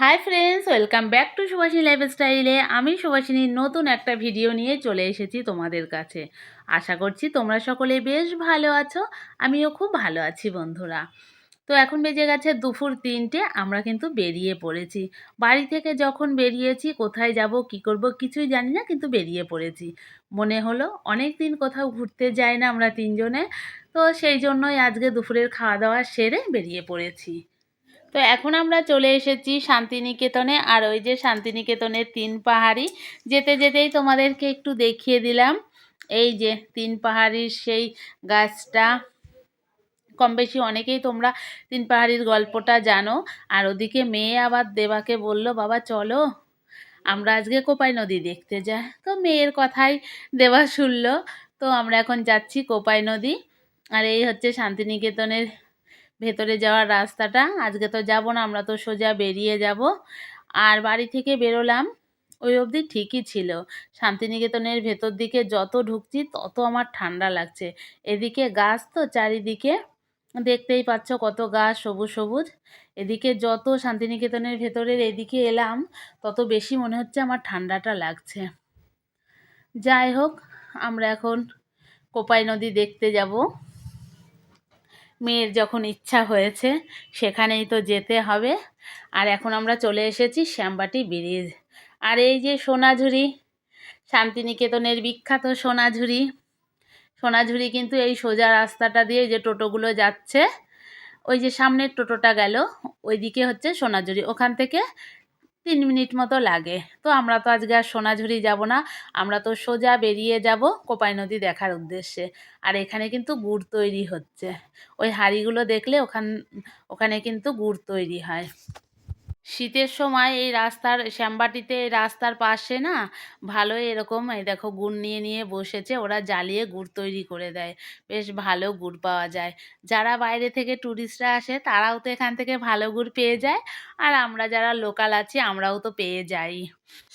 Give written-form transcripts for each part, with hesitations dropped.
High friends, welcome back to Subhashini লাইফস্টাইলে। আমি সুভাষিনীর নতুন একটা ভিডিও নিয়ে চলে এসেছি তোমাদের কাছে। আশা করছি তোমরা সকলে বেশ ভালো আছো। আমিও খুব ভালো আছি বন্ধুরা। তো এখন বেজে গেছে দুপুর 3টে। আমরা কিন্তু বেরিয়ে পড়েছি। বাড়ি থেকে যখন বেরিয়েছি, কোথায় যাব কি করব কিছুই জানি না, কিন্তু বেরিয়ে পড়েছি। মনে হলো অনেক দিন কোথাও ঘুরতে যাই না আমরা তিনজনে। তো সেই জন্যই আজকে দুপুরের খাওয়া দাওয়া সেরে বেরিয়ে পড়েছি। তো এখন আমরা চলে এসেছি শান্তিনিকেতনে। আর ওই যে শান্তিনিকেতনের 3 পাহাড়ি, যেতে যেতেই তোমাদেরকে একটু দেখিয়ে দিলাম। এই যে 3 পাহাড়ির সেই গাছটা, কম বেশি অনেকেই তোমরা 3 পাহাড়ির গল্পটা জানো। আর ওদিকে মেয়ে আবার দেবাকে বলল, বাবা চলো আমরা আজকে কোপাই নদী দেখতে যাই। তো মেয়ের কথাই দেবা শুনলো। তো আমরা এখন যাচ্ছি কোপাই নদী। আর এই হচ্ছে শান্তিনিকেতনের ভেতরে যাওয়ার রাস্তাটা। আজকে তো যাব না, আমরা তো সোজা বেরিয়ে যাব। আর বাড়ি থেকে বেরোলাম ওই অবধি ঠিকই ছিল। শান্তিনিকেতনের ভেতর দিকে যত ঢুকছি তত আমার ঠান্ডা লাগছে। এদিকে গাছ তো চারিদিকে, দেখতেই পাচ্ছ কত গাছ সবুজ সবুজ। এদিকে যত শান্তিনিকেতনের ভেতরের এদিকে এলাম, তত বেশি মনে হচ্ছে আমার ঠান্ডাটা লাগছে। যাই হোক, আমরা এখন কোপাই নদী দেখতে যাব। মেয়ের যখন ইচ্ছা হয়েছে সেখানেই তো যেতে হবে। আর এখন আমরা চলে এসেছি শ্যামবাটি ব্রিজ। আর এই যে সোনাঝুরি, শান্তিনিকেতনের বিখ্যাত সোনাঝুরি। সোনাঝুরি কিন্তু এই সোজা রাস্তাটা দিয়ে যে টোটোগুলো যাচ্ছে, ওই যে সামনের টোটোটা গেল, ওইদিকে হচ্ছে সোনাঝুরি। ওখান থেকে 3 মিনিট মতো লাগে। তো আমরা তো আজকে আর সোনাঝুরি যাব না, আমরা তো সোজা বেরিয়ে যাব কোপাই নদী দেখার উদ্দেশ্যে। আর এখানে কিন্তু গুড় তৈরি হচ্ছে। ওই হাঁড়িগুলো দেখলে ওখানে কিন্তু গুড় তৈরি হয়। শীতের সময় এই রাস্তার শ্যামবাটিতে, এই রাস্তার পাশে না ভালোই এরকম এই দেখো গুড় নিয়ে নিয়ে বসেছে, ওরা জ্বালিয়ে গুড় তৈরি করে দেয়। বেশ ভালো গুড় পাওয়া যায়। যারা বাইরে থেকে ট্যুরিস্টরা আসে তারাও তো এখান থেকে ভালো গুড় পেয়ে যায়। আর আমরা যারা লোকাল আছি আমরাও তো পেয়ে যাই।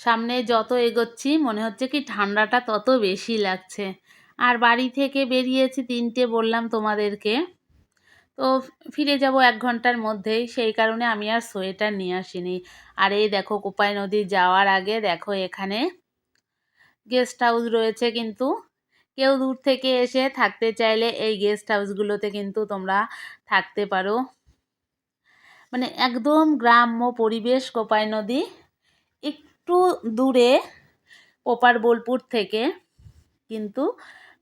সামনে যত এগোচ্ছি মনে হচ্ছে কি ঠান্ডাটা তত বেশি লাগছে। আর বাড়ি থেকে বেরিয়েছি 3টে বললাম তোমাদেরকে। তো ফিরে যাব 1 ঘন্টার মধ্যেই, সেই কারণে আমি আর সোয়েটার নিয়ে আসিনি। আর এই দেখো কোপাই নদী যাওয়ার আগে দেখো এখানে গেস্ট হাউস রয়েছে। কিন্তু কেউ দূর থেকে এসে থাকতে চাইলে এই গেস্ট হাউসগুলোতে কিন্তু তোমরা থাকতে পারো। মানে একদম গ্রাম্য পরিবেশ কোপাই নদী, একটু দূরে ওপার বোলপুর থেকে, কিন্তু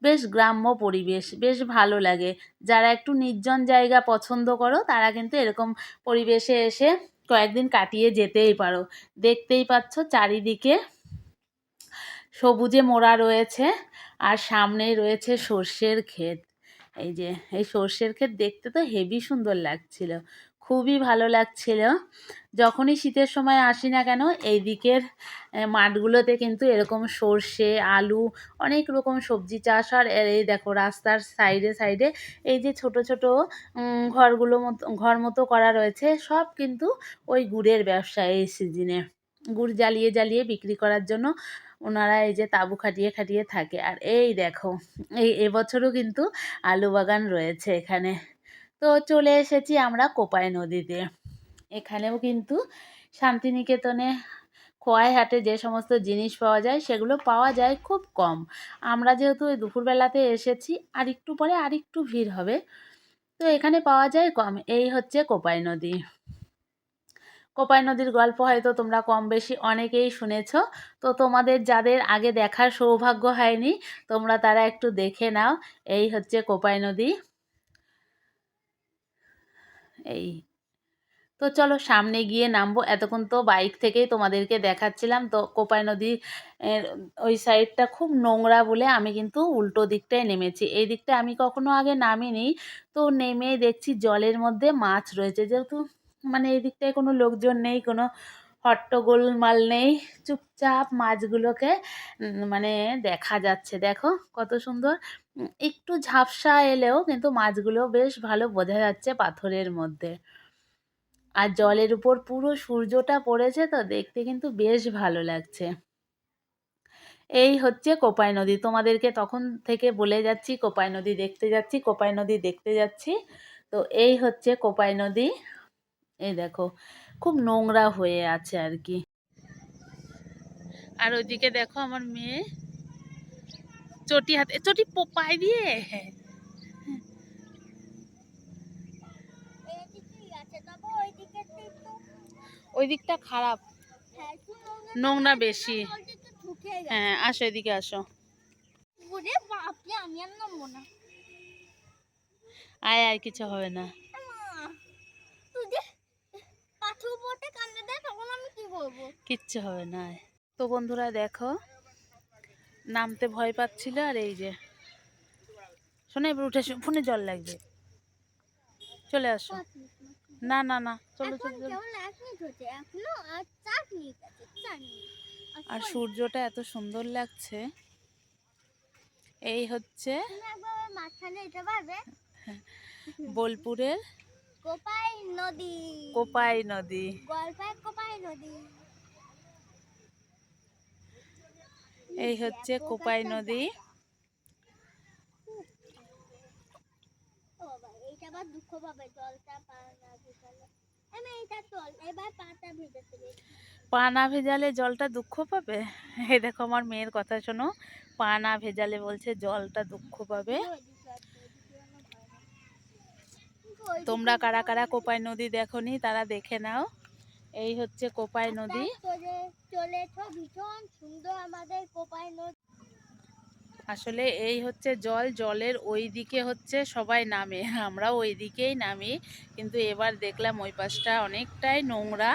বেশ গ্রাম্য পরিবেশ, বেশ ভালো লাগে। যারা একটু নির্জন জায়গা পছন্দ করো তারা কিন্তু এরকম পরিবেশে এসে কয়েকদিন কাটিয়ে যেতেই পারো। দেখতেই পাচ্ছ চারিদিকে সবুজে মোড়া রয়েছে। আর সামনেই রয়েছে সর্ষের ক্ষেত। এই যে এই সর্ষের ক্ষেত দেখতে তো হেবি সুন্দর লাগছিল, খুবই ভালো লাগছিল। যখনই শীতের সময় আসি না কেন এই দিকের মাঠগুলোতে কিন্তু এরকম সর্ষে, আলু, অনেক রকম সবজি চাষ হয়। আর এই দেখো রাস্তার সাইডে সাইডে এই যে ছোট ছোট ঘর মতো করা রয়েছে, সব কিন্তু ওই গুড়ের ব্যবসা। এই সিজনে গুড় জ্বালিয়ে জ্বালিয়ে বিক্রি করার জন্য ওনারা এই যে তাঁবু খাটিয়ে খাটিয়ে থাকে। আর এই দেখো এবছরও কিন্তু আলু বাগান রয়েছে এখানে। তো চলে এসেছি আমরা কোপাই নদীতে। এখানেও কিন্তু শান্তিনিকেতনে খোয়াই হাটে যে সমস্ত জিনিস পাওয়া যায় সেগুলো পাওয়া যায় খুব কম। আমরা যেহেতু ওই দুপুরবেলাতে এসেছি, আর একটু পরে আর একটু ভিড় হবে, তো এখানে পাওয়া যায় কম। এই হচ্ছে কোপাই নদী। কোপাই নদীর গল্প হয়তো তোমরা কম বেশি অনেকেই শুনেছো। তো তোমাদের যাদের আগে দেখার সৌভাগ্য হয়নি, তোমরা তারা একটু দেখে নাও। এই হচ্ছে কোপাই নদী। এই তো চলো সামনে গিয়ে নামবো। এতক্ষণ তো বাইক থেকেই তোমাদেরকে দেখাচ্ছিলাম। তো কোপাই নদী এর ওই সাইডটা খুব নোংরা বলে আমি কিন্তু উল্টো দিকটায় নেমেছি। এই দিকটায় আমি কখনো আগে নামিনি। তো নেমে দেখছি জলের মধ্যে মাছ রয়েছে। যেহেতু মানে এই দিকটায় কোনো লোকজন নেই, কোনো হট্টগোলমাল নেই, চুপচাপ মাছগুলোকে মানে দেখা যাচ্ছে। দেখো কত সুন্দর। একটু ঝাপসা এলেও কিন্তু মাছগুলো বেশ ভালো বোঝা যাচ্ছে পাথরের মধ্যে। আর জলের উপর পুরো সূর্যটা পড়েছে, তো দেখতে কিন্তু বেশ ভালো লাগছে। এই হচ্ছে কোপাই নদী। তোমাদেরকে তখন থেকে বলে যাচ্ছি কোপাই নদী দেখতে যাচ্ছি, কোপাই নদী দেখতে যাচ্ছি। তো এই হচ্ছে কোপাই নদী। এই দেখো খুব নোংরা হয়ে আছে আর কি। আর ওইদিকে দেখো আমার মেয়ে চটি হাতে চটি পায়ে দিয়ে ওই দিকটা খারাপ, নোংরা বেশি। হ্যাঁ আসো এদিকে আসো, আয় আর কিছু হবে না। কিচ্ছু হবে না। তো বন্ধুরা দেখো নামতে ভয় পাচ্ছিল, আর এই যে শোনো এবার উঠে ফোনে জল লাগবে, চলে আসো। না না না চলো চলো চলো। আর সূর্যটা এত সুন্দর লাগছে। এই হচ্ছে বোলপুরের কোপাই নদী। কোপাই নদী, কোপাই নদী। এই হচ্ছে কোপাই নদী। পা না ভেজালে জলটা দুঃখ পাবে। এই দেখো আমার মেয়ের কথা শোনো, পা না ভেজালে বলছে জলটা দুঃখ পাবে। তোমরা কারা কারা কোপাই নদী দেখোনি তারা দেখে নাও। এই হচ্ছে কোপাই নদী। আসলে এই হচ্ছে জল, জলের ওই দিকে হচ্ছে সবাই নামে, আমরাও ওই দিকেই নামি, কিন্তু এবার দেখলাম ওই পাশটা অনেকটাই নোংরা,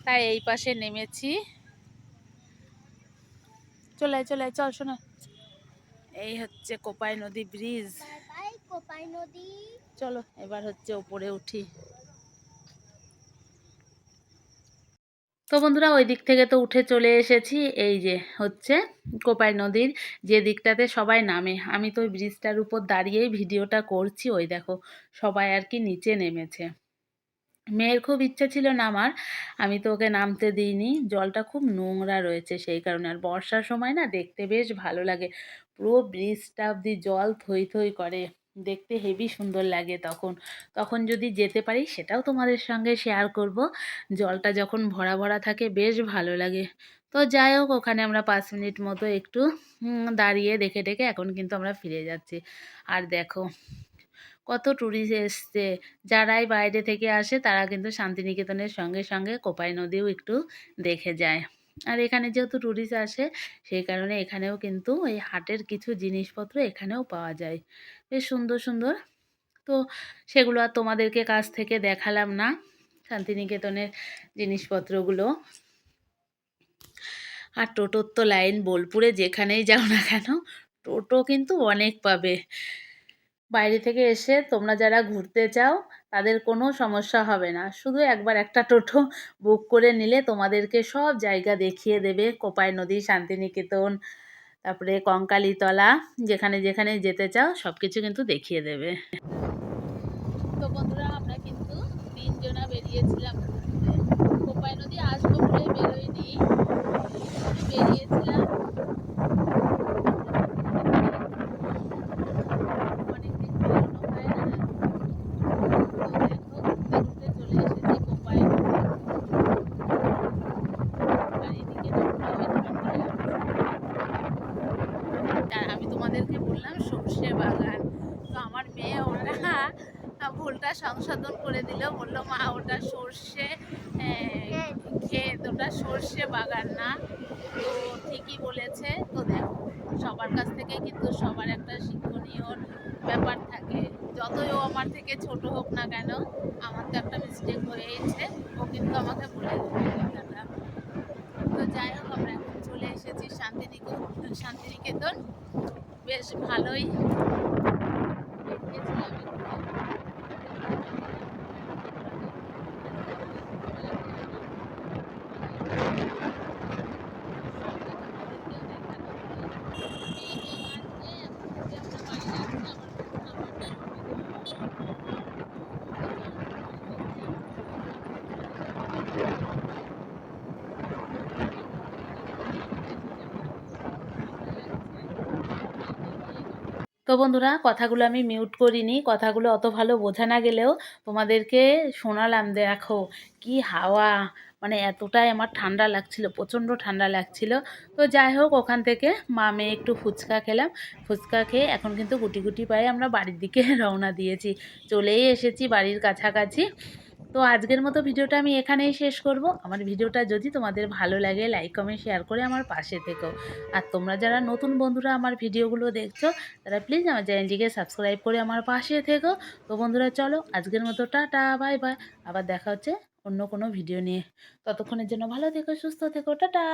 তাই এই পাশে নেমেছি। চলে চলে চল শোনা। এই হচ্ছে কোপাই নদী ব্রিজ। কোপাই নদী, চলো এবার হচ্ছে উপরে উঠি। তো বন্ধুরা ওই দিক থেকে তো উঠে চলে এসেছি। এই যে হচ্ছে কোপাই নদীর যে দিকটাতে সবাই নামে, আমি তো ওই ব্রিজটার উপর দাঁড়িয়েই ভিডিওটা করছি। ওই দেখো সবাই আর কি নিচে নেমেছে। মেয়ের খুব ইচ্ছা ছিল নামার, আমি তো ওকে নামতে দিইনি, জলটা খুব নোংরা রয়েছে সেই কারণে। আর বর্ষার সময় না দেখতে বেশ ভালো লাগে, পুরো ব্রিজটা অব্দি জল থই থই করে, দেখতে হেবি সুন্দর লাগে। তখন তখন যদি যেতে পারি সেটাও তোমাদের সঙ্গে শেয়ার করব। জলটা যখন ভরা ভরা থাকে বেশ ভালো লাগে। তো যাই হোক ওখানে আমরা 5 মিনিট মতো একটু দাঁড়িয়ে দেখে দেখে এখন কিন্তু আমরা ফিরে যাচ্ছি। আর দেখো কত ট্যুরিস্ট এসছে, যারাই বাইরে থেকে আসে তারা কিন্তু শান্তিনিকেতনের সঙ্গে সঙ্গে কোপাই নদীও একটু দেখে যায়। আর এখানে যেহেতু ট্যুরিস্ট আসে সেই কারণে এখানেও কিন্তু এই হাটের কিছু জিনিসপত্র এখানেও পাওয়া যায়, বেশ সুন্দর সুন্দর। তো সেগুলো আর তোমাদেরকে কাছ থেকে দেখালাম না, শান্তিনিকেতনের জিনিসপত্রগুলো। আর টোটোর তো লাইন, বোলপুরে যেখানেই যাও না কেন টোটো কিন্তু অনেক পাবে। বাইরে থেকে এসে তোমরা যারা ঘুরতে চাও তাদের কোনো সমস্যা হবে না, শুধু একবার একটা টোটো বুক করে নিলে তোমাদেরকে সব জায়গা দেখিয়ে দেবে। কোপাই নদী, শান্তিনিকেতন, তারপরে কঙ্কালীতলা, যেখানে যেখানে যেতে চাও সব কিছু কিন্তু দেখিয়ে দেবে। তো বন্ধুরা আমরা কিন্তু 3 জনা বেরিয়েছিলাম ঘুরতে। কোপাই নদী আসবো বলে বেরোয়নি, বেরিয়েছিলাম। অনেকদিন বেরোনো হয় না, তো দেখো ঘুরতে ঘুরতে চলে এসেছি কোপাই নদী। আর এদিকে ঠান্ডা লাগছে। আর আমি তোমাদেরকে বললাম সর্ষে বাগান, তো আমার মেয়ে ওরা ভুলটা সংশোধন করে দিল, বললো মা ওটা সর্ষে ক্ষেত, ওটা সর্ষে বাগান না। তো ঠিকই বলেছে। তো দেখো সবার কাছ থেকে কিন্তু সবার একটা শিক্ষণীয় ব্যাপার থাকে, যতই ও আমার থেকে ছোট হোক না কেন, আমার তো একটা মিস্টেক হয়েছে, ও কিন্তু আমাকে বলে দেবে কথাটা। তো যাই হোক আমরা এখন চলে এসেছি শান্তিনিকেতন, বেশ ভালোই বেরিয়েছিলাম একটু। তো তো বন্ধুরা, কথাগুলো আমি মিউট করিনি। কথাগুলো অত ভালো বোঝা না গেলেও তোমাদেরকে শোনালাম। দেখো কি হাওয়া, মানে এতটাই আমার ঠান্ডা লাগছিল, প্রচণ্ড ঠান্ডা লাগছিল। তো যাই হোক, ওখান থেকে মা মেয়ে একটু ফুচকা খেলাম। ফুচকা খেয়ে এখন কিন্তু গুটি গুটি পায়ে আমরা বাড়ির দিকে রওনা দিয়েছি। চলেই এসেছি বাড়ির কাছাকাছি। তো আজকের মতো ভিডিওটা আমি এখানেই শেষ করব। আমার ভিডিওটা যদি তোমাদের ভালো লাগে, লাইক কমেন্ট শেয়ার করে আমার পাশে থেকো। আর তোমরা যারা নতুন বন্ধুরা আমার ভিডিওগুলো দেখছো, তারা প্লিজ আমার চ্যানেলটিকে সাবস্ক্রাইব করে আমার পাশে থেকো। তো বন্ধুরা, চলো আজকের মতো টাটা, বাই বাই। আবার দেখা হচ্ছে অন্য কোনো ভিডিও নিয়ে। ততক্ষণের জন্য ভালো থেকো, সুস্থ থেকো, টাটা।